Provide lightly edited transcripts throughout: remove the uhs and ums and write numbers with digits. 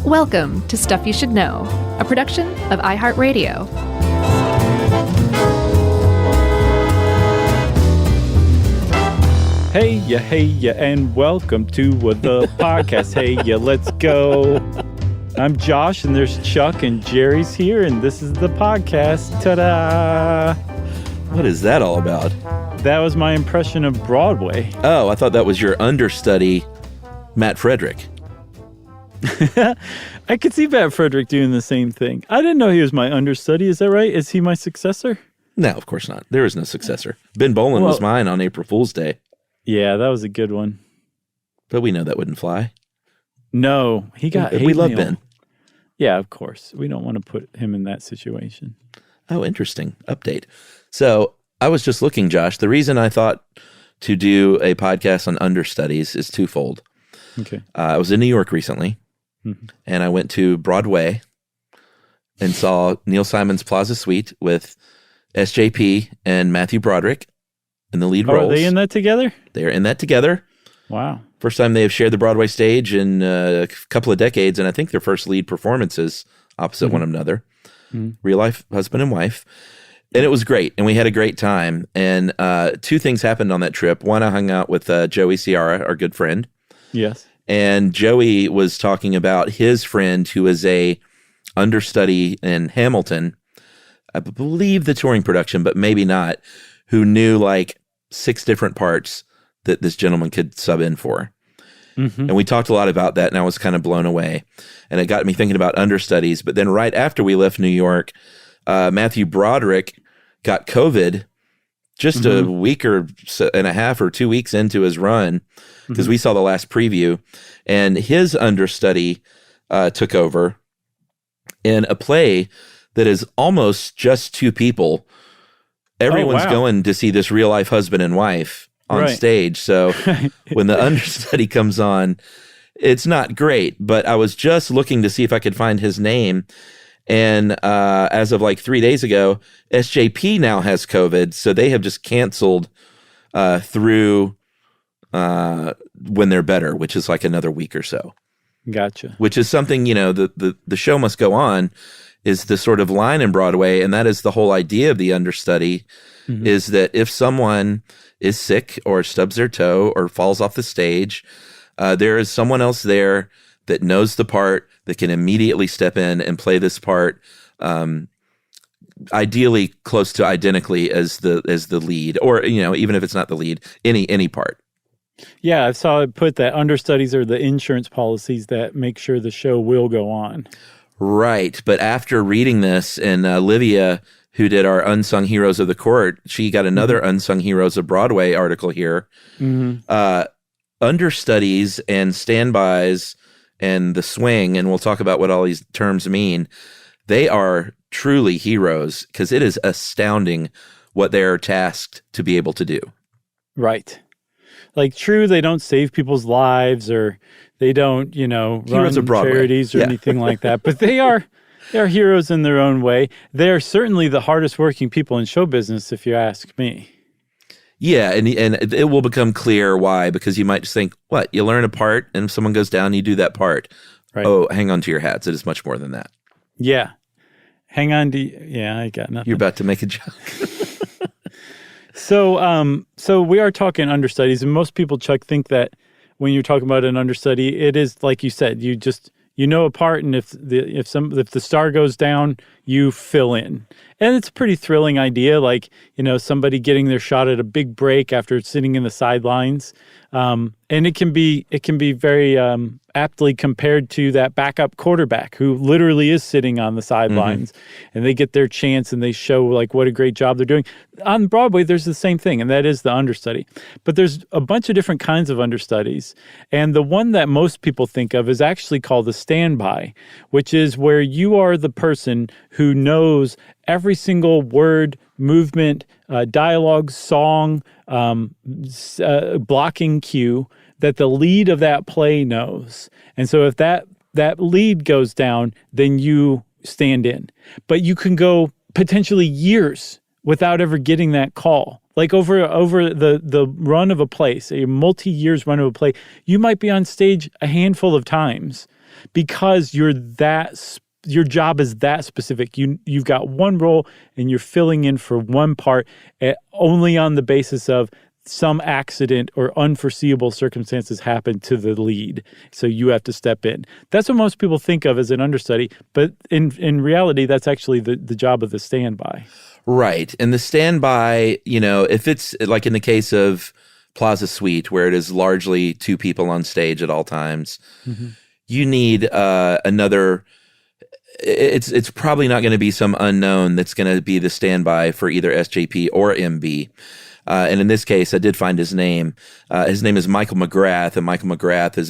Welcome to Stuff You Should Know, a production of iHeartRadio. Hey ya, and welcome to the podcast. Hey ya, let's go. I'm Josh, and there's Chuck, and Jerry's here, and this is the podcast. Ta-da! What is that all about? That was my impression of Broadway. Oh, I thought that was your understudy, Matt Frederick. I could see Matt Frederick doing the same thing. I didn't know he was my understudy. Is that right? Is he my successor? No, of course not. There is no successor. Ben Bolin was mine on April Fool's Day. Yeah, that was a good one. But we know that wouldn't fly. No, he got hate We love mail. Ben. Yeah, of course. We don't want to put him in that situation. Oh, interesting. Update. So I was just looking, Josh. The reason I thought to do a podcast on understudies is twofold. Okay. I was in New York recently, and I went to Broadway and saw Neil Simon's Plaza Suite with SJP and Matthew Broderick in the lead roles. Are they in that together? They're in that together. Wow. First time they have shared the Broadway stage in a couple of decades, and I think their first lead performances opposite one another. Real life husband and wife. And it was great, and we had a great time. And two things happened on that trip. One, I hung out with Joey Ciara, our good friend. Yes. And Joey was talking about his friend who is a understudy in Hamilton, I believe the touring production, but maybe not, who knew like 6 different parts that this gentleman could sub in for. And we talked a lot about that, and I was kind of blown away. And it got me thinking about understudies. But then right after we left New York, Matthew Broderick got COVID just a week and a half or 2 weeks into his run, because we saw the last preview, and his understudy took over in a play that is almost just 2 people. Everyone's going to see this real life husband and wife on stage. So when the understudy comes on, it's not great, but I was just looking to see if I could find his name. And as of like 3 days ago, SJP now has COVID, so they have just canceled through when they're better, which is like another week or so. Gotcha. Which Which is something, the show must go on is the sort of line in Broadway, and that is the whole idea of the understudy, is that if someone is sick or stubs their toe or falls off the stage, there is someone else there that knows the part, that can immediately step in and play this part, ideally close to identically as the lead, or even if it's not the lead, any part. Yeah, I saw it put that understudies are the insurance policies that make sure the show will go on. Right, but after reading this, and Livia, who did our Unsung Heroes of the Court, she got another Unsung Heroes of Broadway article here. Understudies and standbys and the swing, and we'll talk about what all these terms mean, they are truly heroes, because it is astounding what they are tasked to be able to do. Right. Like, true, they don't save people's lives, or they don't, run charities or anything like that, but they are heroes in their own way. They are certainly the hardest working people in show business, if you ask me. Yeah, and it will become clear why, because you might just think, what, you learn a part, and if someone goes down, you do that part. Right. Oh, hang on to your hats. It is much more than that. Yeah. Hang on to, yeah, I got nothing. You're about to make a joke. So we are talking understudies, and most people, Chuck, think that when you're talking about an understudy, it is like you said, you know a part, and if the star goes down, you fill in. And it's a pretty thrilling idea, like, somebody getting their shot at a big break after sitting in the sidelines. And it can be very aptly compared to that backup quarterback who literally is sitting on the sidelines, and they get their chance and they show like what a great job they're doing. On Broadway, there's the same thing, and that is the understudy. But there's a bunch of different kinds of understudies, and the one that most people think of is actually called the standby, which is where you are the person who knows every single word, movement, dialogue, song, blocking cue that the lead of that play knows. And so if that lead goes down, then you stand in. But you can go potentially years without ever getting that call. Like over the run of a play, say a multi-years run of a play, you might be on stage a handful of times because your job is that specific. You've got one role and you're filling in for one part only on the basis of some accident or unforeseeable circumstances happen to the lead. So you have to step in. That's what most people think of as an understudy. But in reality, that's actually the job of the standby. Right. And the standby, if it's like in the case of Plaza Suite, where it is largely two people on stage at all times, you need another. It's probably not going to be some unknown that's going to be the standby for either SJP or MB. And in this case, I did find his name. His name is Michael McGrath, and Michael McGrath is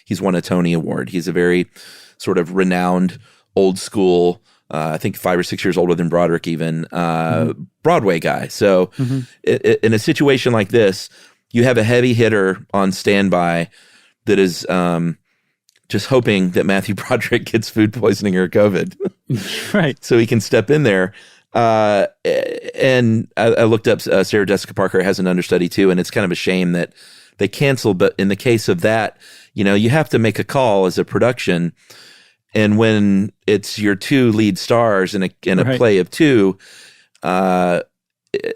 he's won a Tony Award. He's a very sort of renowned, old school, I think 5 or 6 years older than Broderick even, Broadway guy. So in a situation like this, you have a heavy hitter on standby that is just hoping that Matthew Broderick gets food poisoning or COVID. Right. So he can step in there. And I looked up Sarah Jessica Parker has an understudy too, and it's kind of a shame that they canceled. But in the case of that, you have to make a call as a production, and when it's your two lead stars in a play of two,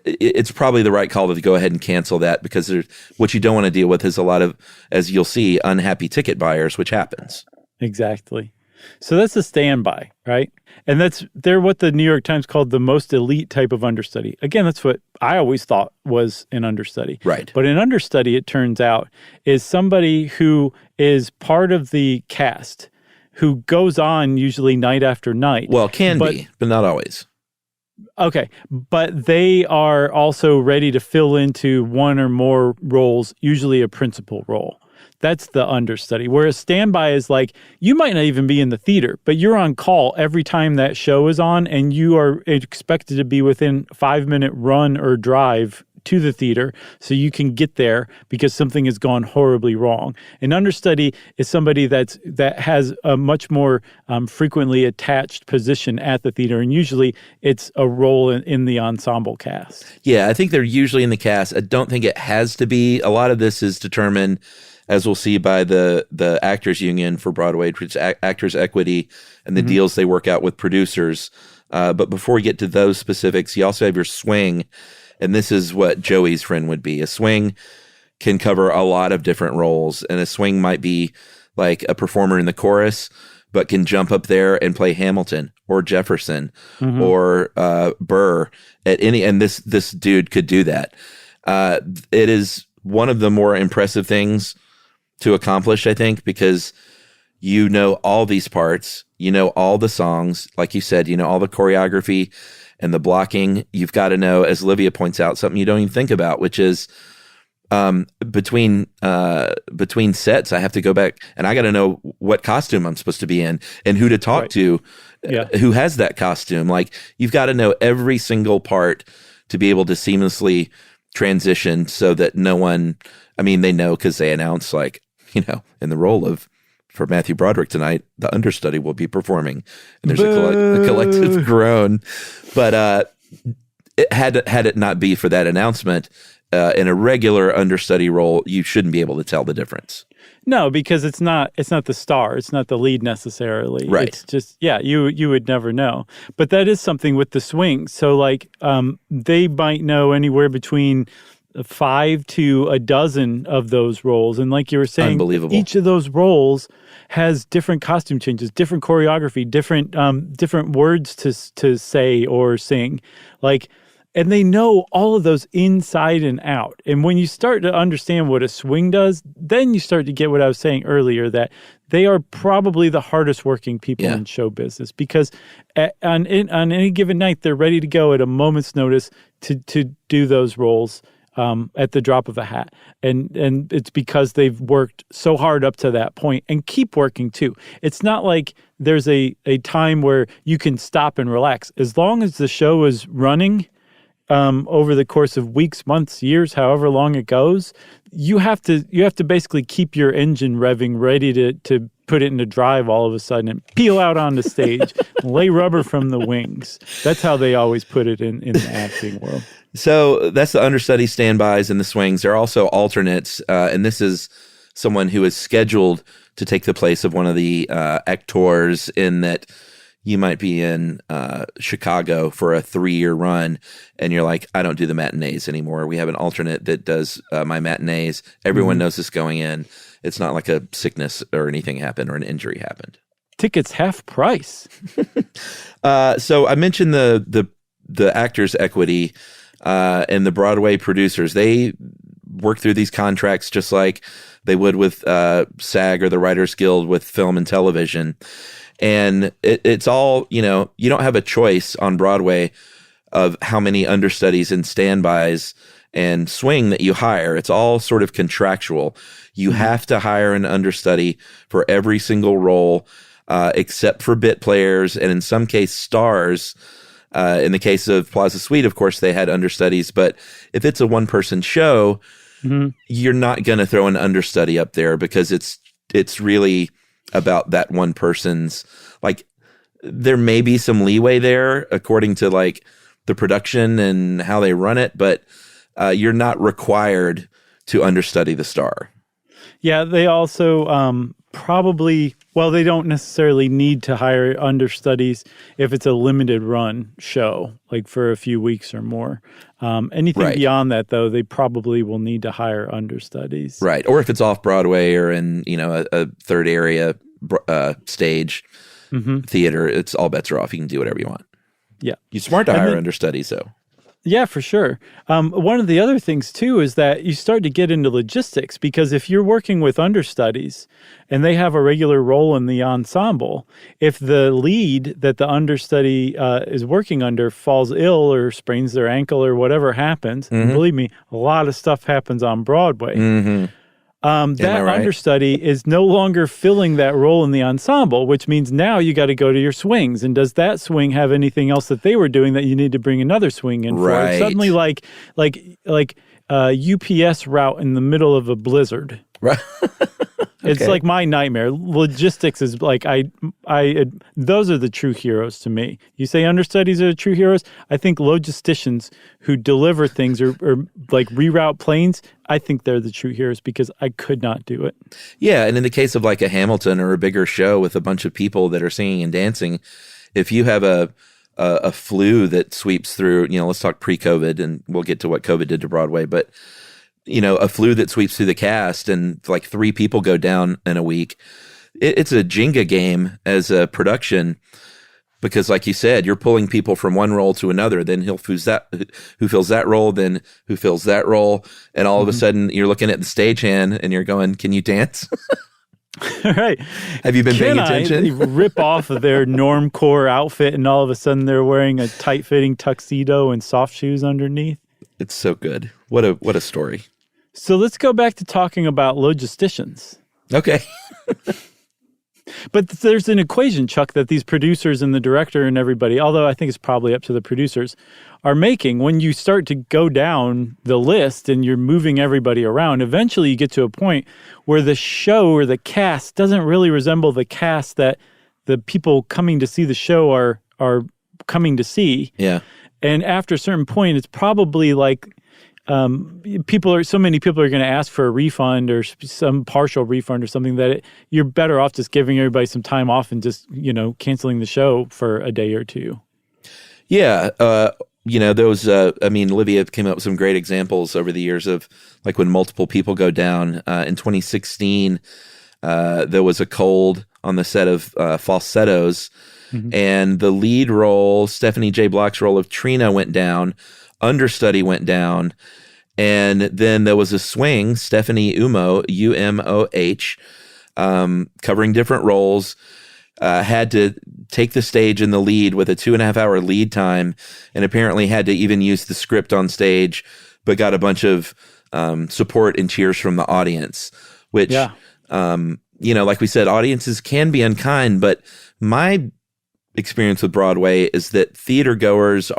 it's probably the right call to go ahead and cancel that, because what you don't want to deal with is a lot of, as you'll see, unhappy ticket buyers, which happens. Exactly. So that's a standby, right? And they're what the New York Times called the most elite type of understudy. Again, that's what I always thought was an understudy. Right. But an understudy, it turns out, is somebody who is part of the cast, who goes on usually night after night. Well, can be, but not always. Okay. But they are also ready to fill into one or more roles, usually a principal role. That's the understudy. Whereas standby is like, you might not even be in the theater, but you're on call every time that show is on, and you are expected to be within 5-minute run or drive to the theater so you can get there because something has gone horribly wrong. An understudy is somebody that has a much more frequently attached position at the theater, and usually it's a role in the ensemble cast. Yeah, I think they're usually in the cast. I don't think it has to be. A lot of this is determined, as we'll see, by the Actors Union for Broadway, which is Actors Equity, and the deals they work out with producers. But before we get to those specifics, you also have your swing, and this is what Joey's friend would be. A swing can cover a lot of different roles, and a swing might be like a performer in the chorus, but can jump up there and play Hamilton or Jefferson or Burr at any. And this dude could do that. It is one of the more impressive things to accomplish, I think, because all these parts, all the songs, like you said, all the choreography and the blocking. You've got to know, as Olivia points out, something you don't even think about, which is between sets, I have to go back and I got to know what costume I'm supposed to be in and who to talk to, who has that costume. Like, you've got to know every single part to be able to seamlessly transition so that no one, they know because they announce, like, in the role for Matthew Broderick tonight, the understudy will be performing, and there's a collective groan. But had it not be for that announcement, in a regular understudy role, you shouldn't be able to tell the difference. No, because it's not the star, it's not the lead necessarily. Right. It's just you would never know. But that is something with the swings. So like they might know anywhere between 5 to a dozen of those roles, and like you were saying, unbelievable. Each of those roles has different costume changes, different choreography, different words to say or sing, and they know all of those inside and out. And when you start to understand what a swing does, then you start to get what I was saying earlier, that they are probably the hardest working people in show business, because on any given night, they're ready to go at a moment's notice to do those roles at the drop of a hat. And it's because they've worked so hard up to that point and keep working too. It's not like there's a time where you can stop and relax. As long as the show is running over the course of weeks, months, years, however long it goes, you have to basically keep your engine revving, ready to put it into drive all of a sudden and peel out on the stage, lay rubber from the wings. That's how they always put it in the acting world. So that's the understudy, standbys, and the swings. There are also alternates, and this is someone who is scheduled to take the place of one of the actors, in that you might be in Chicago for a 3-year run and you're like, I don't do the matinees anymore. We have an alternate that does my matinees. Everyone knows this going in. It's not like a sickness or anything happened or an injury happened. Tickets half price. So I mentioned the actors' equity and the Broadway producers. They work through these contracts just like they would with SAG or the Writers Guild with film and television. And it's all, you don't have a choice on Broadway of how many understudies and standbys and swing that you hire. It's all sort of contractual. You have to hire an understudy for every single role, except for bit players and in some case stars. In the case of Plaza Suite, of course, they had understudies. But if it's a one-person show, you're not going to throw an understudy up there because it's really about that one person's, like, there may be some leeway there according to like the production and how they run it, but you're not required to understudy the star. Yeah, they also probably, well, they don't necessarily need to hire understudies if it's a limited run show, like for a few weeks or more. Anything beyond that, though, they probably will need to hire understudies. Right. Or if it's off Broadway or in, a third area stage theater, it's all bets are off. You can do whatever you want. Yeah. You're smart to hire understudies, though. Yeah, for sure. One of the other things, too, is that you start to get into logistics, because if you're working with understudies and they have a regular role in the ensemble, if the lead that the understudy is working under falls ill or sprains their ankle or whatever happens, and believe me, a lot of stuff happens on Broadway. That understudy is no longer filling that role in the ensemble, which means now you got to go to your swings. And does that swing have anything else that they were doing that you need to bring another swing in for? It's suddenly like UPS route in the middle of a blizzard. Right. It's like my nightmare. Logistics is like those are the true heroes to me. You say understudies are the true heroes. I think logisticians who deliver things or like reroute planes, I think they're the true heroes because I could not do it. Yeah, and in the case of like a Hamilton or a bigger show with a bunch of people that are singing and dancing, if you have a flu that sweeps through, let's talk pre-COVID, and we'll get to what COVID did to Broadway, but a flu that sweeps through the cast and like 3 people go down in a week. It's a Jenga game as a production because, like you said, you're pulling people from one role to another. Then who fills that role, then who fills that role. And all of a sudden you're looking at the stagehand and you're going, can you dance? Right. Have you been paying attention? They rip off of their normcore outfit and all of a sudden they're wearing a tight-fitting tuxedo and soft shoes underneath. It's so good. What a story. So let's go back to talking about logisticians. Okay. But there's an equation, Chuck, that these producers and the director and everybody, although I think it's probably up to the producers, are making. When you start to go down the list and you're moving everybody around, eventually you get to a point where the show or the cast doesn't really resemble the cast that the people coming to see the show are coming to see. Yeah. And after a certain point, it's probably like so many people are going to ask for a refund or some partial refund or something that you're better off just giving everybody some time off and just, canceling the show for a day or two. Yeah. Those, Olivia came up with some great examples over the years of like when multiple people go down. In 2016, there was a cold on the set of Falsettos. And the lead role, Stephanie J. Block's role of Trina, went down. Understudy went down. And then there was a swing, Stephanie Umoh, U-M-O-H, covering different roles, had to take the stage in the lead with a 2.5-hour lead time, and apparently had to even use the script on stage, but got a bunch of support and cheers from the audience, which, like we said, audiences can be unkind, but my experience with Broadway is that theater goers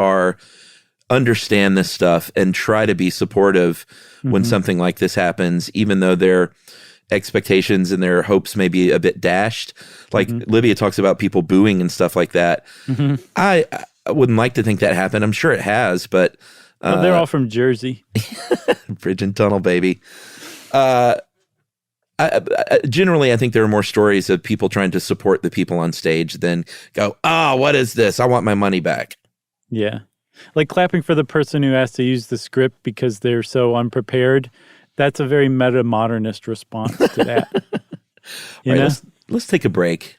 understand this stuff and try to be supportive when something like this happens, even though their expectations and their hopes may be a bit dashed. Like Livia talks about people booing and stuff like that. I wouldn't like to think that happened. I'm sure it has, but they're all from Jersey. Bridge and tunnel, baby. Generally, I think there are more stories of people trying to support the people on stage than go, what is this? I want my money back. Yeah. Like clapping for the person who has to use the script because they're so unprepared. That's a very meta-modernist response to that. All right, let's take a break.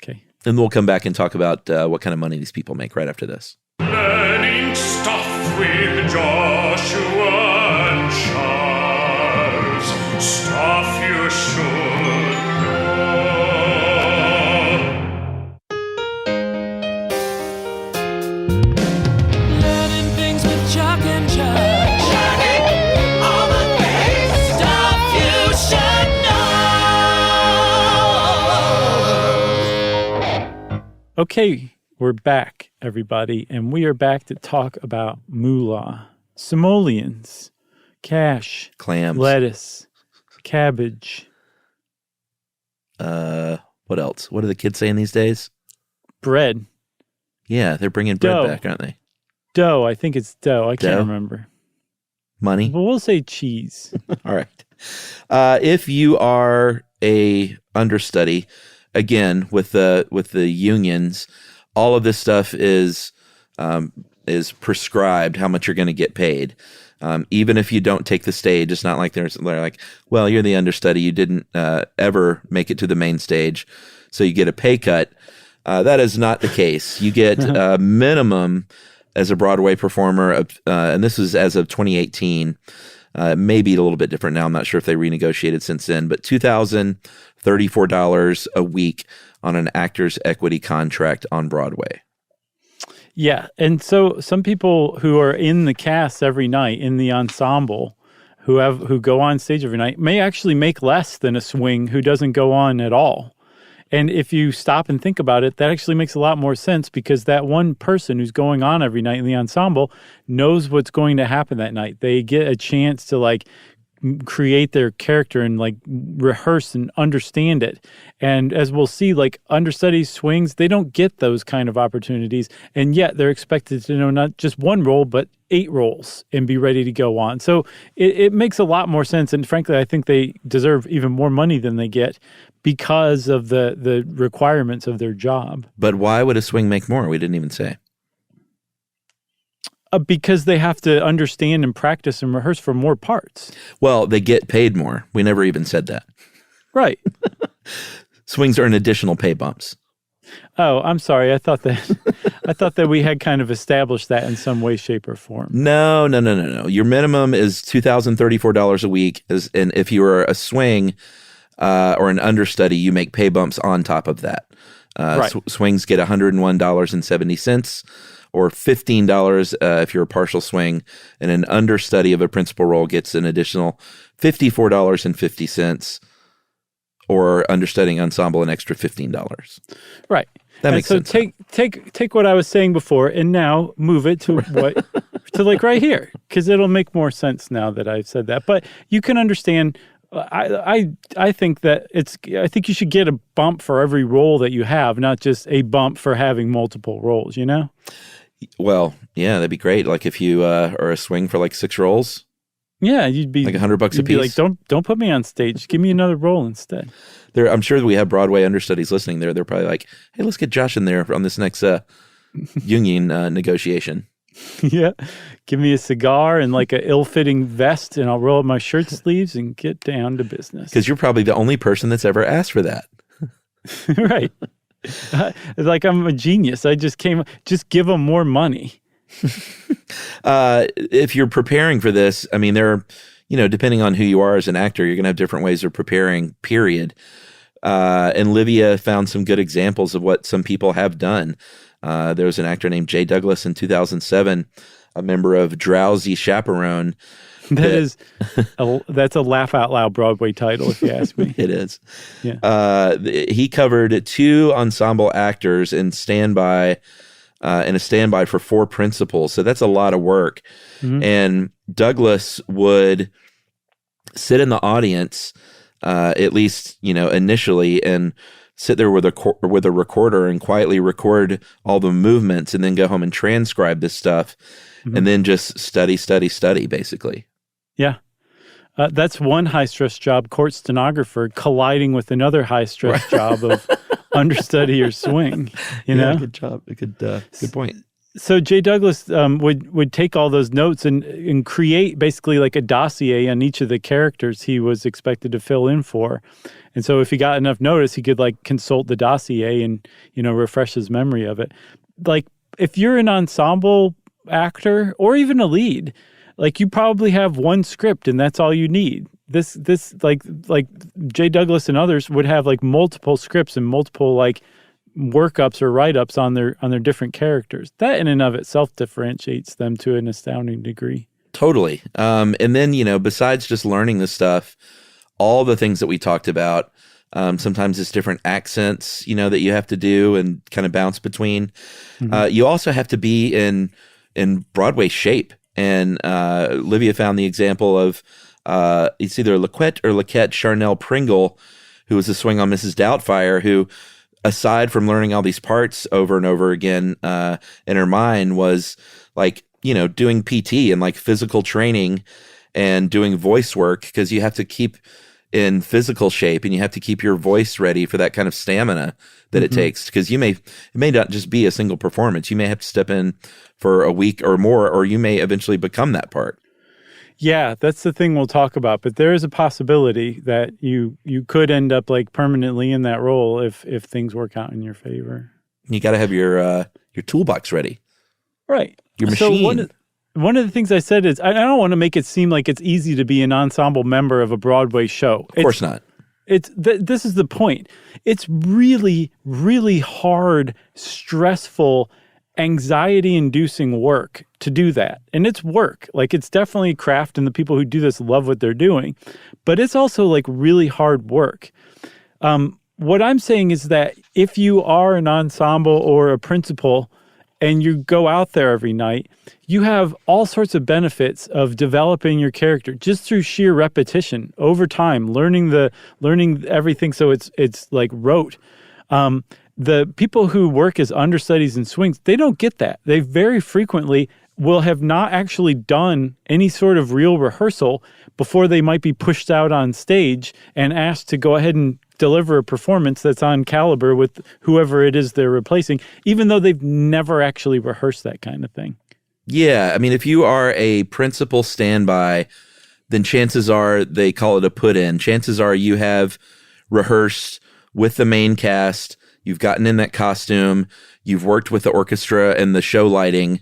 Okay. And we'll come back and talk about what kind of money these people make right after this. Learning stuff with Joshua and Charles. Stuff you should know. Learning things with Chuck and Josh. Learning all the things. Stuff you should know. Okay, we're back, everybody, and we are back to talk about moolah, simoleons, cash, Clams. lettuce, cabbage. What else? What are the kids saying these days? Bread. Yeah, they're bringing bread Dough. back, aren't they? Dough. I think it's dough. I Dough? can't remember. Money. But we'll say cheese. All right. If you are a understudy, again with the unions, all of this stuff is prescribed how much you're going to get paid. Even if you don't take the stage, it's not like they're like, well, you're the understudy. You didn't ever make it to the main stage, so you get a pay cut. That is not the case. You get a minimum as a Broadway performer, and this is as of 2018. Maybe a little bit different now. I'm not sure if they renegotiated since then, but $2,034 a week on an actor's equity contract on Broadway. Yeah, and so some people who are in the cast every night in the ensemble, who go on stage every night, may actually make less than a swing who doesn't go on at all. And if you stop and think about it, that actually makes a lot more sense because that one person who's going on every night in the ensemble knows what's going to happen that night. They get a chance to like create their character and like rehearse and understand it. And as we'll see, like understudies, swings, they don't get those kind of opportunities. And yet they're expected to know not just one role, but 8 roles and be ready to go on. So it makes a lot more sense. And frankly, I think they deserve even more money than they get because of the requirements of their job. But why would a swing make more? We didn't even say. Because they have to understand and practice and rehearse for more parts. Well, they get paid more. We never even said that. Right. Swings are an additional pay bumps. Oh, I'm sorry. I thought that we had kind of established that in some way, shape, or form. No. Your minimum is $2,034 a week, and if you are a swing or an understudy, you make pay bumps on top of that. Right. Swings get $101.70. Or $15 if you're a partial swing, and an understudy of a principal role gets an additional $54.50, or understudying ensemble an extra $15. Right. That makes sense. So take what I was saying before and now move it to to like right here, because it'll make more sense now that I've said that. But you can understand. I think that I think you should get a bump for every role that you have, not just a bump for having multiple roles. You know. Well, yeah, that'd be great. Like if you are a swing for like 6 roles. Yeah, you'd be like $100 a piece. Be like, don't put me on stage. Give me another role instead. I'm sure that we have Broadway understudies listening there. They're probably like, hey, let's get Josh in there on this next union negotiation. Yeah, give me a cigar and like a ill-fitting vest, and I'll roll up my shirt sleeves and get down to business. Because you're probably the only person that's ever asked for that. Right. Like I'm a genius. I just give them more money. If you're preparing for this, I mean, there are, depending on who you are as an actor, you're going to have different ways of preparing, period. And Livia found some good examples of what some people have done. There was an actor named Jay Douglas in 2007, a member of Drowsy Chaperone. That's a laugh out loud Broadway title, if you ask me. It is. Yeah. He covered 2 ensemble actors in a standby for 4 principals. So that's a lot of work. Mm-hmm. And Douglas would sit in the audience, at least, initially, and sit there with a recorder and quietly record all the movements and then go home and transcribe this stuff. Mm-hmm. And then just study, basically. Yeah. That's one high-stress job, court stenographer, colliding with another high-stress job of understudy or swing, you know? Good job. Good point. So Jay Douglas would take all those notes and create basically like a dossier on each of the characters he was expected to fill in for. And so if he got enough notice, he could like consult the dossier and, you know, refresh his memory of it. Like if you're an ensemble actor or even a lead, like you probably have one script and that's all you need. This like Jay Douglas and others would have like multiple scripts and multiple like workups or write-ups on their different characters. That in and of itself differentiates them to an astounding degree. Totally. And then, you know, besides just learning this stuff, all the things that we talked about, sometimes it's different accents, you know, that you have to do and kind of bounce between. You also have to be in Broadway shape. And Livia found the example of it's either Laquette or Laquette Charnel Pringle, who was a swing on Mrs. Doubtfire, who, aside from learning all these parts over and over again in her mind, was like, you know, doing PT and like physical training and doing voice work, because you have to keep in physical shape and you have to keep your voice ready for that kind of stamina that it takes, because it may not just be a single performance. You may have to step in for a week or more, or you may eventually become that part. Yeah, that's the thing we'll talk about. But there is a possibility that you could end up like permanently in that role if things work out in your favor. You got to have your toolbox ready, right? Your machine. So one of the things I said is I don't want to make it seem like it's easy to be an ensemble member of a Broadway show. Of course not. This is the point. It's really, really hard, stressful, anxiety-inducing work to do that. And it's work. Like, it's definitely craft, and the people who do this love what they're doing. But it's also, like, really hard work. What I'm saying is that if you are an ensemble or a principal and you go out there every night, you have all sorts of benefits of developing your character just through sheer repetition over time, learning everything so it's like rote. The people who work as understudies and swings, they don't get that. They very frequently will have not actually done any sort of real rehearsal before they might be pushed out on stage and asked to go ahead and deliver a performance that's on caliber with whoever it is they're replacing, even though they've never actually rehearsed that kind of thing. Yeah, I mean, if you are a principal standby, then chances are they call it a put-in. Chances are you have rehearsed with the main cast, you've gotten in that costume, you've worked with the orchestra and the show lighting,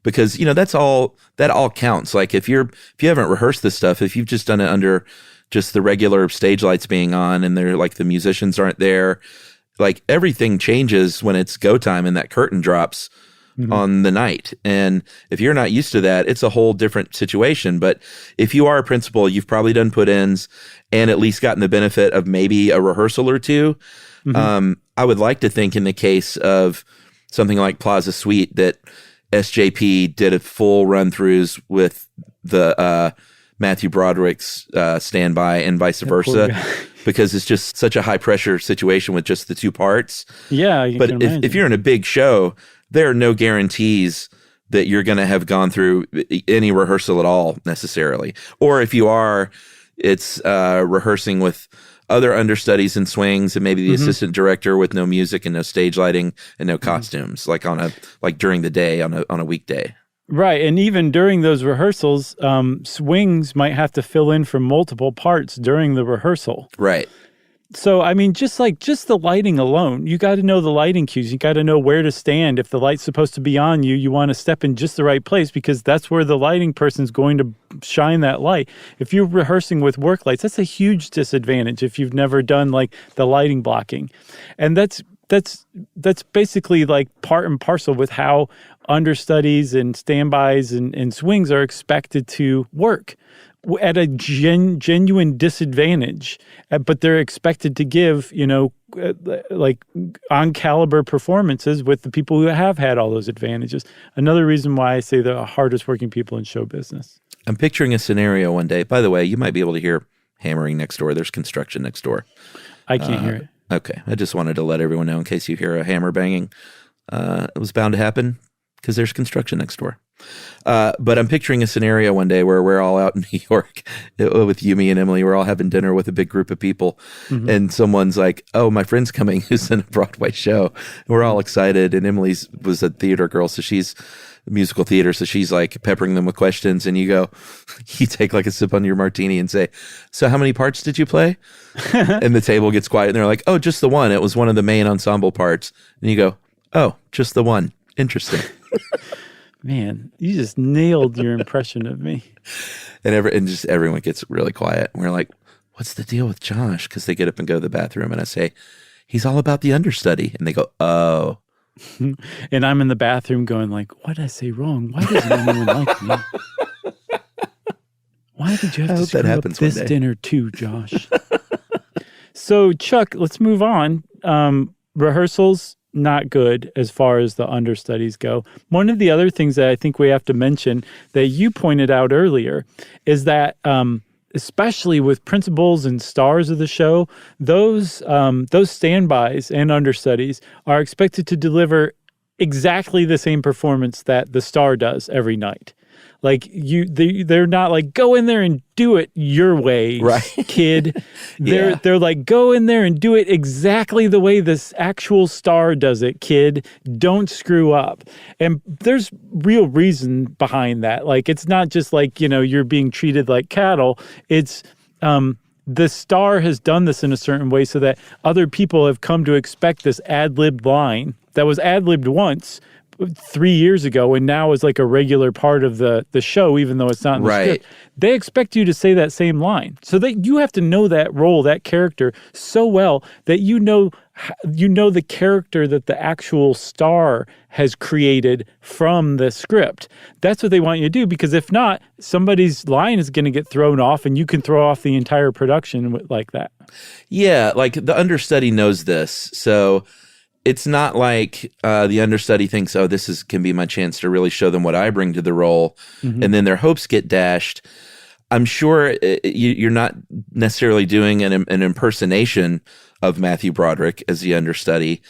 because, you know, that all counts. Like if you haven't rehearsed this stuff, if you've just done it under just the regular stage lights being on and they're like the musicians aren't there, like everything changes when it's go time and that curtain drops on the night. And if you're not used to that, it's a whole different situation. But if you are a principal, you've probably done put-ins and at least gotten the benefit of maybe a rehearsal or two. I would like to think in the case of something like Plaza Suite that SJP did a full run-throughs with the Matthew Broderick's standby and vice versa, because it's just such a high-pressure situation with just the two parts. Yeah, but if you're in a big show, there are no guarantees that you're going to have gone through any rehearsal at all necessarily. Or if you are, it's rehearsing with other understudies and swings and maybe the assistant director with no music and no stage lighting and no costumes, like during the day on a weekday. Right. And even during those rehearsals, swings might have to fill in for multiple parts during the rehearsal. Right. So, I mean, just the lighting alone, you got to know the lighting cues. You got to know where to stand. If the light's supposed to be on you, you want to step in just the right place because that's where the lighting person's going to shine that light. If you're rehearsing with work lights, that's a huge disadvantage if you've never done like the lighting blocking. And that's basically like part and parcel with how understudies and standbys and swings are expected to work at a genuine disadvantage, but they're expected to give, like on caliber performances with the people who have had all those advantages. Another reason why I say they're the hardest working people in show business. I'm picturing a scenario one day. By the way, you might be able to hear hammering next door. There's construction next door. I can't hear it. Okay. I just wanted to let everyone know in case you hear a hammer banging. It was bound to happen because there's construction next door. But I'm picturing a scenario one day where we're all out in New York with you, me, and Emily. We're all having dinner with a big group of people. And someone's like, oh, my friend's coming who's in a Broadway show. And we're all excited. And Emily's was a theater girl, so she's musical theater. So she's like peppering them with questions. And you take like a sip on your martini and say, so how many parts did you play? And the table gets quiet. And they're like, oh, just the one. It was one of the main ensemble parts. And you go, oh, just the one. Interesting. Man, you just nailed your impression of me. And just everyone gets really quiet. And we're like, what's the deal with Josh? Because they get up and go to the bathroom. And I say, he's all about the understudy. And they go, oh. And I'm in the bathroom going like, what did I say wrong? Why doesn't anyone like me? Why did you have to screw up this dinner too, Josh? So, Chuck, let's move on. Rehearsals, not good as far as the understudies go. One of the other things that I think we have to mention that you pointed out earlier is that especially with principals and stars of the show, those standbys and understudies are expected to deliver exactly the same performance that the star does every night. Like they're not like, go in there and do it your way, right, kid. They're like, go in there and do it exactly the way this actual star does it, kid. Don't screw up. And there's real reason behind that. Like, it's not just like, you're being treated like cattle. It's the star has done this in a certain way so that other people have come to expect this ad-libbed line that was ad-libbed once 3 years ago and now is like a regular part of the show, even though it's not in the script. They expect you to say that same line. So that you have to know that role, that character so well that you know the character that the actual star has created from the script. That's what they want you to do, because if not, somebody's line is going to get thrown off and you can throw off the entire production like that. Yeah, like the understudy knows this. So it's not like the understudy thinks, oh, can be my chance to really show them what I bring to the role, and then their hopes get dashed. I'm sure you're not necessarily doing an impersonation of Matthew Broderick as the understudy.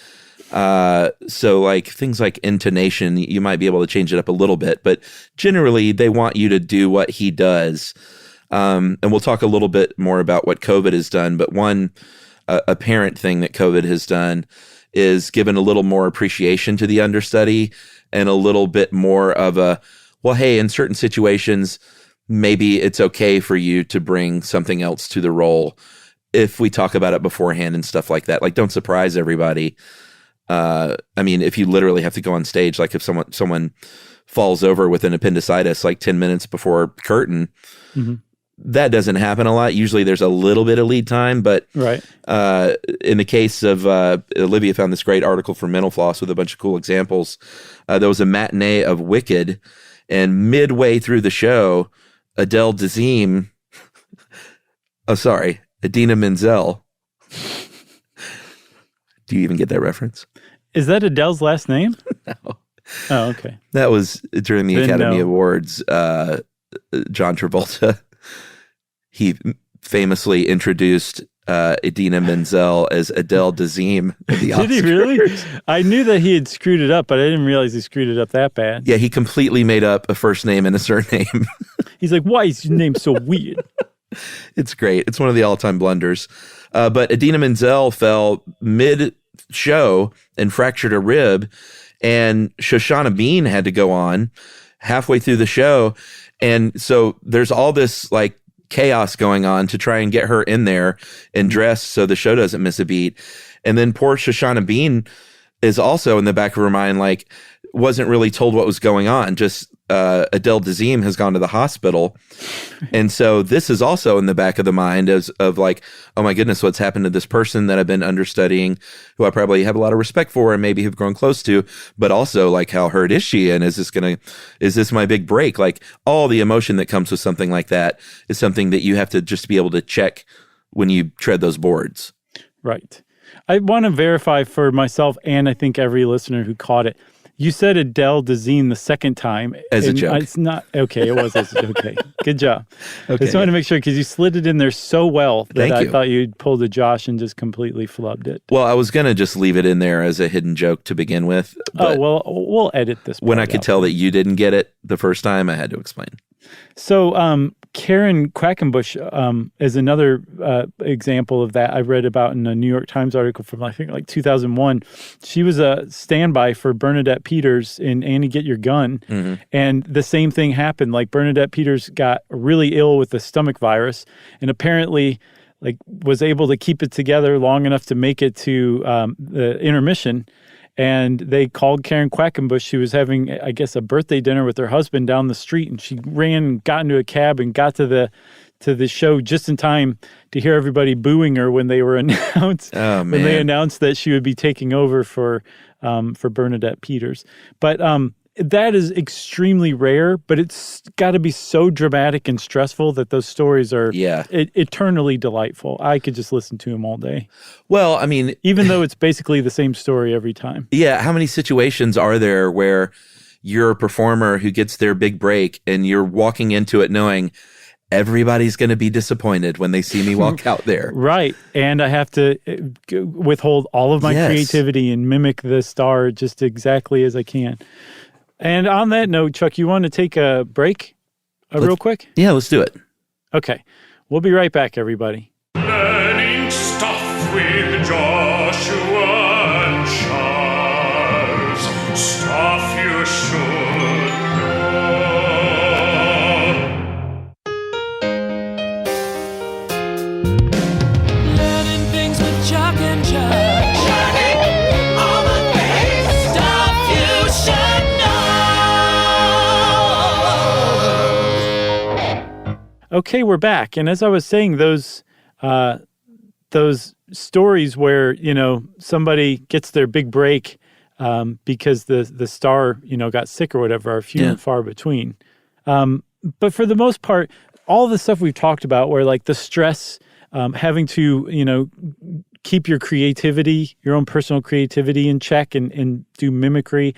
So like things like intonation, you might be able to change it up a little bit, but generally they want you to do what he does. And we'll talk a little bit more about what COVID has done, but one apparent thing that COVID has done is given a little more appreciation to the understudy and a little bit more of a, well, hey, in certain situations, maybe it's okay for you to bring something else to the role if we talk about it beforehand and stuff like that. Like, don't surprise everybody. I mean, if you literally have to go on stage, like if someone falls over with an appendicitis like 10 minutes before curtain, that doesn't happen a lot. Usually there's a little bit of lead time, but in the case of Olivia found this great article from Mental Floss with a bunch of cool examples. There was a matinee of Wicked, and midway through the show, Adele Dazeem, Idina Menzel. Do you even get that reference? Is that Adele's last name? No. Oh, okay. That was during the Academy Awards. John Travolta, he famously introduced Idina Menzel as Adele Dazeem at the Oscars. Did he really? I knew that he had screwed it up, but I didn't realize he screwed it up that bad. Yeah, he completely made up a first name and a surname. He's like, why is your name so weird? It's great. It's one of the all-time blunders. But Idina Menzel fell mid-show and fractured a rib, and Shoshana Bean had to go on halfway through the show. And so there's all this like chaos going on to try and get her in there and dressed so the show doesn't miss a beat. And then poor Shoshana Bean is also in the back of her mind, like, wasn't really told what was going on. Just Adele Dazeem has gone to the hospital. And so this is also in the back of the mind of like, oh my goodness, what's happened to this person that I've been understudying, who I probably have a lot of respect for and maybe have grown close to, but also like, how hurt is she? And is this my big break? Like, all the emotion that comes with something like that is something that you have to just be able to check when you tread those boards. Right. I want to verify for myself, and I think every listener who caught it, You said Adele Dazeem the second time. As a joke. It's not, okay, it was as a joke. Okay, good job. Okay, Just wanted to make sure, because you slid it in there so well that Thank I you. thought you'd pulled a Josh and just completely flubbed it. Well, I was going to just leave it in there as a hidden joke to begin with. But We'll edit this when I part could out. tell that you didn't get it the first time, I had to explain. So Karen Quackenbush is another example of that I read about in a New York Times article from, I think, like 2001. She was a standby for Bernadette Peters in Annie Get Your Gun. Mm-hmm. And the same thing happened. Like, Bernadette Peters got really ill with the stomach virus and apparently was able to keep it together long enough to make it to the intermission. And they called Karen Quackenbush. She was having, I guess, a birthday dinner with her husband down the street, and she ran, got into a cab, and got to the show just in time to hear everybody booing her when they were announced. Oh, man. When they announced that she would be taking over for Bernadette Peters. But that is extremely rare, but it's got to be so dramatic and stressful that those stories are eternally delightful. I could just listen to them all day. Well, I mean, Even though it's basically the same story every time. yeah, how many situations are there where you're a performer who gets their big break and you're walking into it knowing everybody's going to be disappointed when they see me walk out there? Right. And I have to withhold all of my Yes. creativity and mimic the star just exactly as I can. And on that note, Chuck, you want to take a break real quick? Yeah, let's do it. Okay. We'll be right back, everybody. Learning stuff with Joshua and Charles. Stuff you should know. Learning things with Chuck and Josh. Learning all the things. Stuff you should know. Okay, we're back. And as I was saying, those stories where, somebody gets their big break because the star, got sick or whatever are few and far between. But for the most part, all the stuff we've talked about where like the stress, having to, keep your creativity, your own personal creativity in check and do mimicry,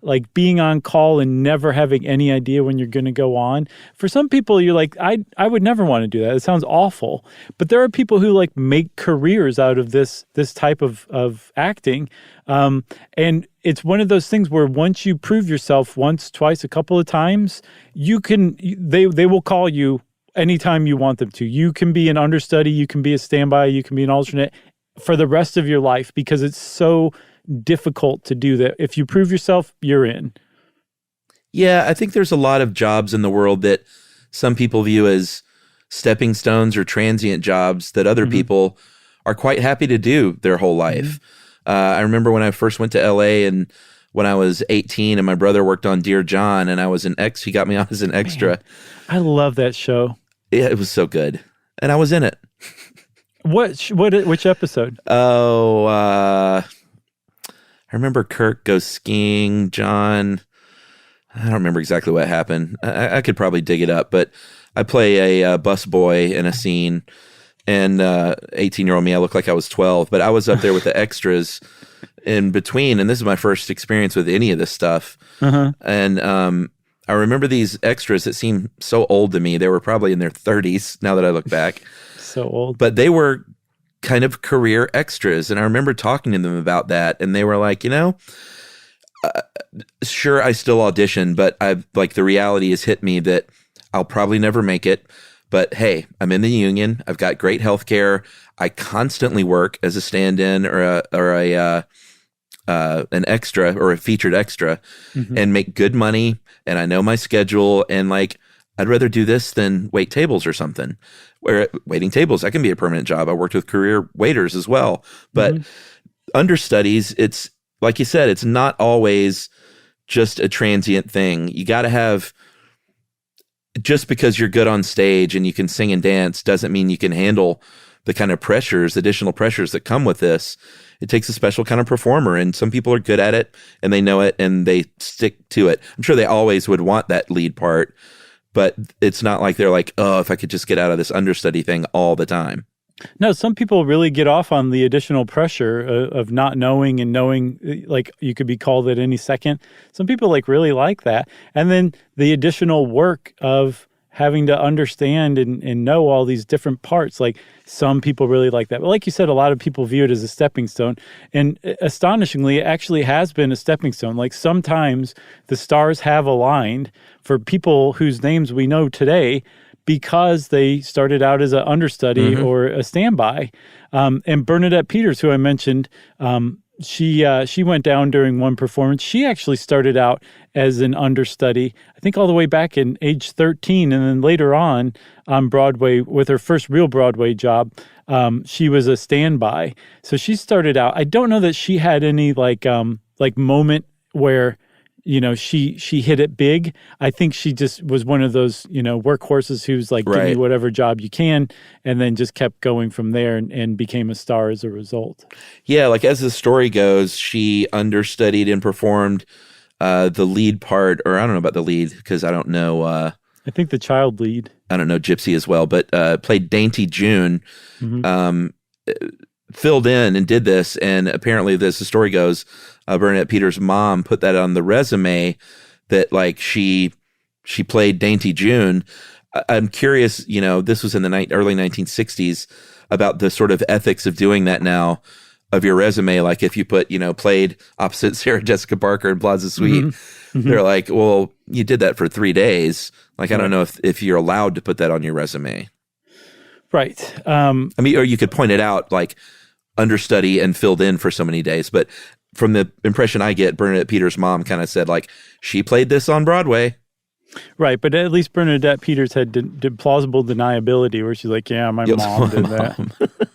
like being on call and never having any idea when you're going to go on. For some people, you're like, I would never want to do that. It sounds awful. But there are people who like make careers out of this type of acting. And it's one of those things where once you prove yourself once, twice, a couple of times, they will call you anytime you want them to. You can be an understudy, you can be a standby, you can be an alternate for the rest of your life because it's so difficult to do that. If you prove yourself, you're in. Yeah, I think there's a lot of jobs in the world that some people view as stepping stones or transient jobs that other people are quite happy to do their whole life. I remember when I first went to LA and when I was 18 and my brother worked on Dear John and I was he got me on as an extra. Man, I love that show. Yeah, it was so good. And I was in it. Which episode? Oh, I remember Kirk goes skiing, John. I don't remember exactly what happened. I could probably dig it up, but I play a bus boy in a scene, and 18-year-old me, I look like I was 12, but I was up there with the extras in between, and this is my first experience with any of this stuff. And I remember these extras that seem so old to me. They were probably in their 30s now that I look back. So old. But they were kind of career extras, and I remember talking to them about that, and they were like, sure, I still audition, but the reality has hit me that I'll probably never make it. But hey, I'm in the union. I've got great health care. I constantly work as a stand-in or an extra or a featured extra and make good money. And I know my schedule. And I'd rather do this than wait tables or something. Where waiting tables, that can be a permanent job. I worked with career waiters as well. But understudies, it's like you said, it's not always just a transient thing. You got to have, just because you're good on stage and you can sing and dance doesn't mean you can handle the kind of additional pressures that come with this. It takes a special kind of performer, and some people are good at it and they know it and they stick to it. I'm sure they always would want that lead part, but it's not like they're like, oh, if I could just get out of this understudy thing all the time. No, some people really get off on the additional pressure of not knowing and knowing, like you could be called at any second. Some people really like that. And then the additional work of having to understand and know all these different parts. Like some people really like that. But like you said, a lot of people view it as a stepping stone. And astonishingly, it actually has been a stepping stone. Like sometimes the stars have aligned for people whose names we know today because they started out as an understudy or a standby. And Bernadette Peters, who I mentioned, she went down during one performance. She actually started out as an understudy, I think all the way back in age 13. And then later on Broadway, with her first real Broadway job, she was a standby. So she started out. I don't know that she had any like moment where she hit it big. I think she just was one of those, workhorses who's like, give me whatever job you can, and then just kept going from there and became a star as a result. Yeah, like as the story goes, she understudied and performed the lead part, or I don't know about the lead because I don't know. I think the child lead. I don't know Gypsy as well, but played Dainty June. Filled in and did this, and apparently, as the story goes, Bernadette Peters' mom put that on the resume that like she played Dainty June. I'm curious, this was in the early 1960s, about the sort of ethics of doing that now of your resume. Like if you put, played opposite Sarah Jessica Parker in Plaza Suite, they're like, well, you did that for 3 days. Like, I don't know if you're allowed to put that on your resume. Right. I mean, or you could point it out like understudy and filled in for so many days. But from the impression I get, Bernadette Peters' mom kind of said like, she played this on Broadway. Right. But at least Bernadette Peters had did plausible deniability where she's like, yeah, my mom did that.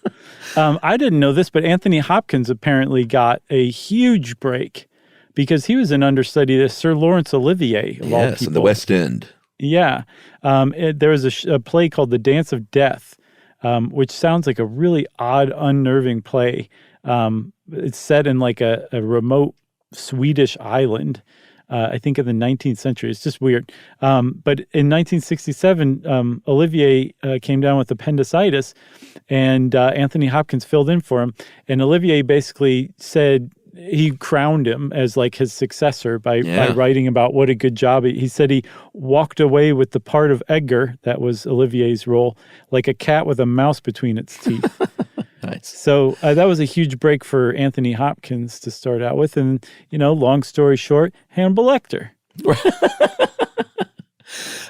I didn't know this, but Anthony Hopkins apparently got a huge break because he was an understudy to Sir Laurence Olivier, of all people. In the West End. Yeah. There was a play called The Dance of Death, which sounds like a really odd, unnerving play. It's set in like a remote Swedish island, I think in the 19th century. It's just weird. But in 1967, Olivier came down with appendicitis, and Anthony Hopkins filled in for him. And Olivier basically said he crowned him as like his successor by writing about what a good job. He said he walked away with the part of Edgar, that was Olivier's role, like a cat with a mouse between its teeth. Nice. So that was a huge break for Anthony Hopkins to start out with. And, long story short, Hannibal Lecter.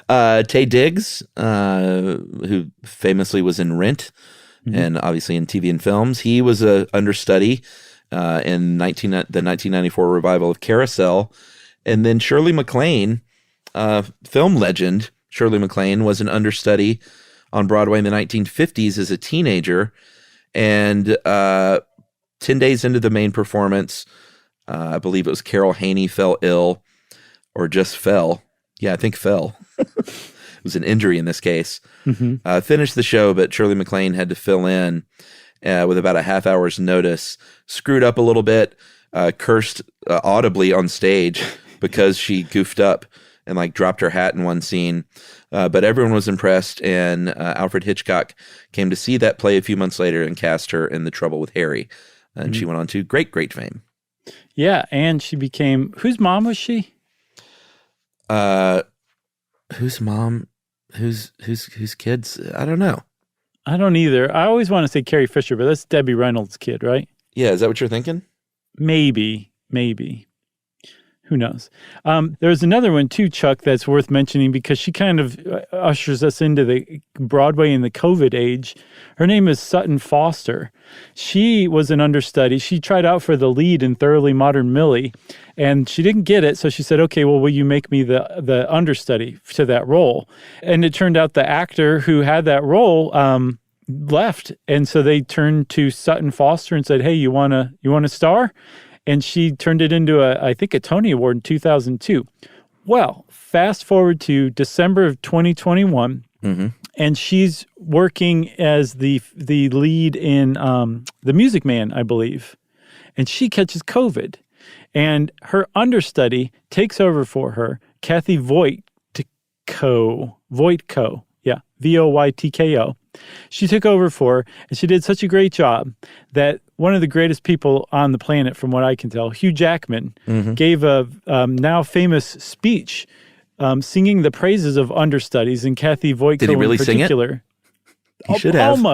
Taye Diggs, who famously was in Rent and obviously in TV and films, he was a understudy in the 1994 revival of Carousel. And then Shirley MacLaine, film legend Shirley MacLaine, was an understudy on Broadway in the 1950s as a teenager. And 10 days into the main performance, I believe it was Carol Haney fell ill, or just fell. Yeah, I think fell. It was an injury in this case. Finished the show, but Shirley MacLaine had to fill in with about a half hour's notice. Screwed up a little bit, cursed audibly on stage because she goofed up and like dropped her hat in one scene. But everyone was impressed, and Alfred Hitchcock came to see that play a few months later and cast her in The Trouble with Harry. And she went on to great, great fame. Yeah, and she became... Whose mom was she? Whose mom? Whose kids? I don't know. I don't either. I always want to say Carrie Fisher, but that's Debbie Reynolds' kid, right? Yeah, is that what you're thinking? Maybe. Who knows? There's another one too, Chuck, that's worth mentioning because she kind of ushers us into the Broadway in the COVID age. Her name is Sutton Foster. She was an understudy. She tried out for the lead in Thoroughly Modern Millie, and she didn't get it. So she said, okay, well, will you make me the understudy to that role? And it turned out the actor who had that role left. And so they turned to Sutton Foster and said, hey, you want to star? And she turned it into I think a Tony Award in 2002. Well, fast forward to December of 2021, and she's working as the lead in The Music Man, I believe. And she catches COVID. And her understudy takes over for her, Kathy Voytko. Yeah, Voytko. She took over for her, and she did such a great job that one of the greatest people on the planet, from what I can tell, Hugh Jackman, gave a now famous speech singing the praises of Understudies and Kathy Voitko Did he really in particular. sing it? He should have.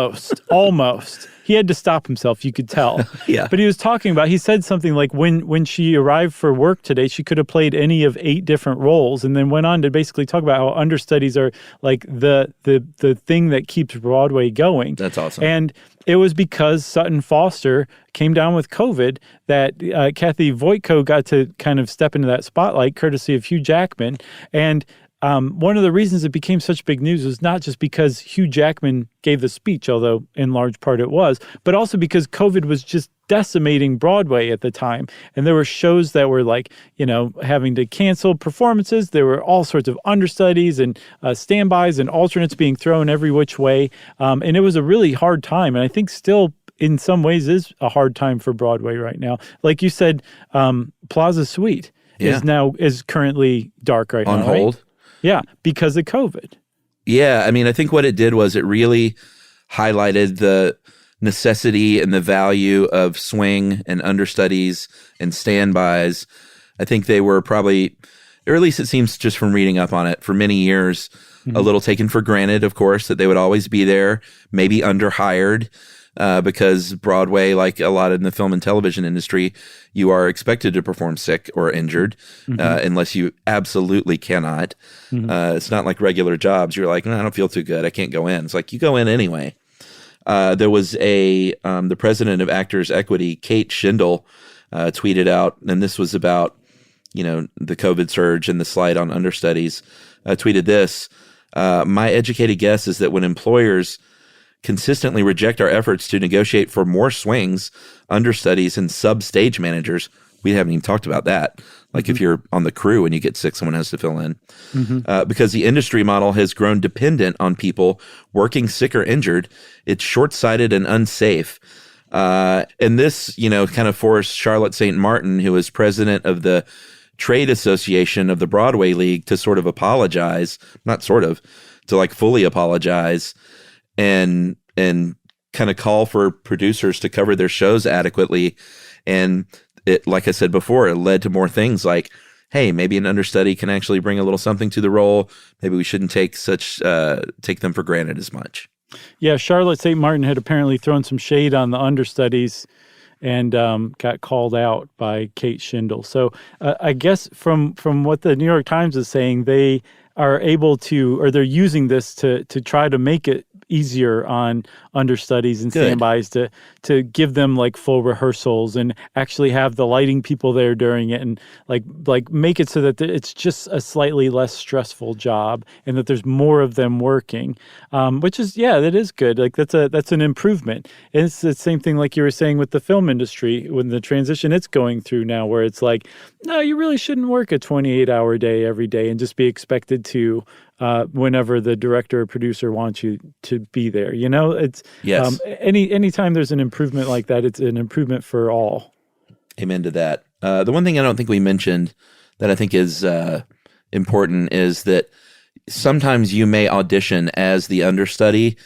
Almost. He had to stop himself, you could tell. Yeah. But he was talking about, he said something like when she arrived for work today, she could have played any of 8 different roles, and then went on to basically talk about how understudies are like the thing that keeps Broadway going. That's awesome. And it was because Sutton Foster came down with COVID that Kathy Voitko got to kind of step into that spotlight, courtesy of Hugh Jackman. And one of the reasons it became such big news was not just because Hugh Jackman gave the speech, although in large part it was, but also because COVID was just decimating Broadway at the time. And there were shows that were like, having to cancel performances. There were all sorts of understudies and standbys and alternates being thrown every which way. And it was a really hard time. And I think still in some ways is a hard time for Broadway right now. Like you said, Plaza Suite is currently dark right now. On hold? Right? Yeah, because of COVID. Yeah, I mean, I think what it did was it really highlighted the necessity and the value of swing and understudies and standbys. I think they were probably, or at least it seems just from reading up on it, for many years, a little taken for granted, of course, that they would always be there, maybe underhired. Because Broadway, like a lot in the film and television industry, you are expected to perform sick or injured unless you absolutely cannot. It's not like regular jobs. You're like, I don't feel too good. I can't go in. It's like you go in anyway. There was the president of Actors Equity, Kate Schindel, tweeted out, and this was about, the COVID surge and the slight on understudies, tweeted this, my educated guess is that when employers consistently reject our efforts to negotiate for more swings, understudies, and sub-stage managers. We haven't even talked about that. Like if you're on the crew and you get sick, someone has to fill in. Because the industry model has grown dependent on people working sick or injured. It's short-sighted and unsafe. And this, kind of forced Charlotte St. Martin, who is president of the Trade Association of the Broadway League, to sort of apologize, to like fully apologize and kind of call for producers to cover their shows adequately. And it, like I said before, it led to more things like, hey, maybe an understudy can actually bring a little something to the role. Maybe we shouldn't take them for granted as much. Yeah, Charlotte St. Martin had apparently thrown some shade on the understudies and got called out by Kate Schindel. So I guess from what the New York Times is saying, they are able to, or they're using this to try to make it easier on understudies and standbys to give them like full rehearsals and actually have the lighting people there during it and like make it so that it's just a slightly less stressful job and that there's more of them working, which is, that is good. Like that's an improvement. And it's the same thing like you were saying with the film industry, when the transition it's going through now, where it's like, no, you really shouldn't work a 28-hour day every day and just be expected to whenever the director or producer wants you to be there. It's anytime there's an improvement like that, it's an improvement for all. Amen to that. The one thing I don't think we mentioned that I think is important is that sometimes you may audition as the understudy,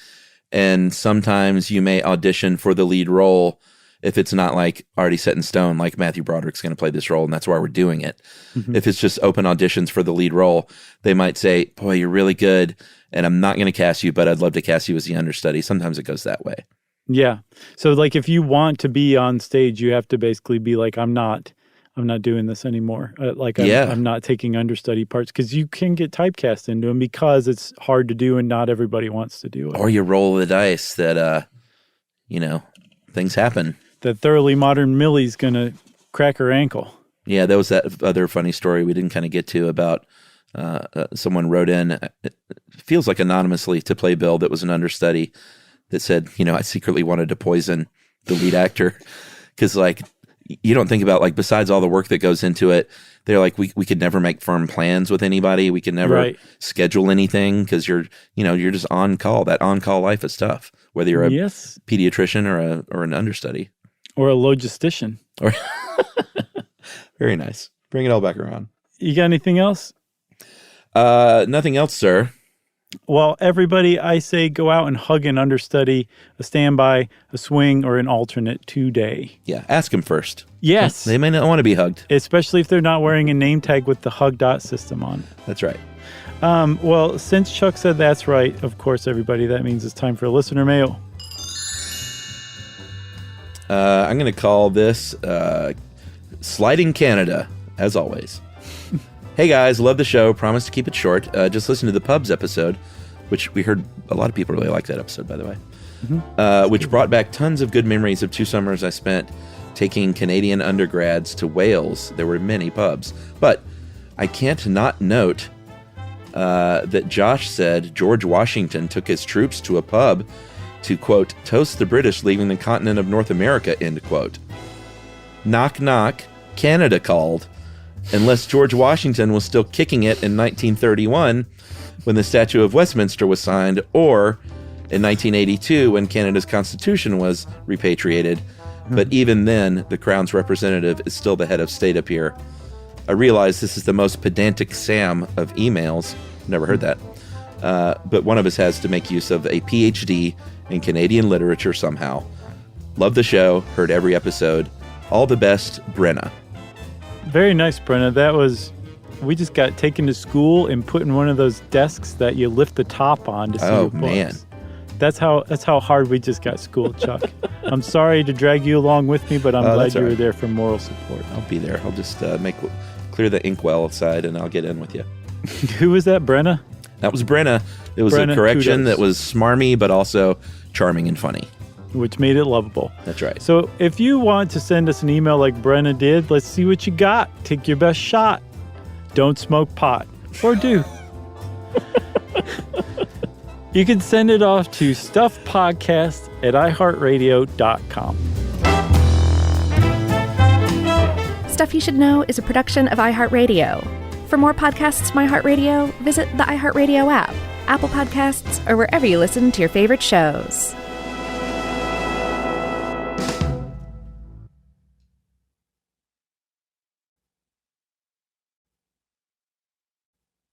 and sometimes you may audition for the lead role if it's not like already set in stone, like Matthew Broderick's going to play this role and that's why we're doing it. If it's just open auditions for the lead role, they might say, boy, you're really good and I'm not going to cast you, but I'd love to cast you as the understudy. Sometimes it goes that way. Yeah. So like if you want to be on stage, you have to basically be like, I'm not doing this anymore. I'm not taking understudy parts, because you can get typecast into them because it's hard to do and not everybody wants to do it. Or you roll the dice that, things happen. That thoroughly modern Millie's going to crack her ankle. Yeah, that was that other funny story we didn't kind of get to about someone wrote in, it feels like anonymously, to play Bill that was an understudy that said, I secretly wanted to poison the lead actor. Because, you don't think about, besides all the work that goes into it, they're like, we could never make firm plans with anybody. We can never schedule anything because you're just on call. That on-call life is tough, whether you're a pediatrician or an understudy. Or a logistician. Very nice. Bring it all back around. You got anything else? Nothing else, sir. Well, everybody, I say go out and hug an understudy, a standby, a swing, or an alternate today. Yeah, ask them first. Yes. They may not want to be hugged. Especially if they're not wearing a name tag with the hug dot system on. That's right. Well, since Chuck said that's right, of course, everybody, that means it's time for listener mail. I'm going to call this Sliding Canada, as always. Hey guys, love the show. Promise to keep it short. Just listen to the Pubs episode, which we heard a lot of people really like that episode, by the way, which brought back tons of good memories of 2 summers I spent taking Canadian undergrads to Wales. There were many pubs. But I can't not note that Josh said George Washington took his troops to a pub to, quote, toast the British leaving the continent of North America, end quote. Knock, knock, Canada called. Unless George Washington was still kicking it in 1931 when the Statute of Westminster was signed, or in 1982 when Canada's Constitution was repatriated. But even then, the Crown's representative is still the head of state up here. I realize this is the most pedantic Sam of emails. Never heard that. But one of us has to make use of a PhD in Canadian literature somehow. Love the show. Heard every episode. All the best, Brenna. Very nice, Brenna. We just got taken to school and put in one of those desks that you lift the top on to see your books. Man. That's how hard we just got schooled, Chuck. I'm sorry to drag you along with me, but I'm glad you were there for moral support. I'll be there. I'll just clear the inkwell outside and I'll get in with you. Who was that, Brenna? That was Brenna. It was Brenna, a correction kudos. that was smarmy, but also charming and funny. Which made it lovable. That's right. So if you want to send us an email like Brenna did, let's see what you got. Take your best shot. Don't smoke pot. Or do. You can send it off to stuffpodcast@iheartradio.com. Stuff You Should Know is a production of iHeartRadio. For more podcasts from iHeartRadio, visit the iHeartRadio app, Apple Podcasts, or wherever you listen to your favorite shows.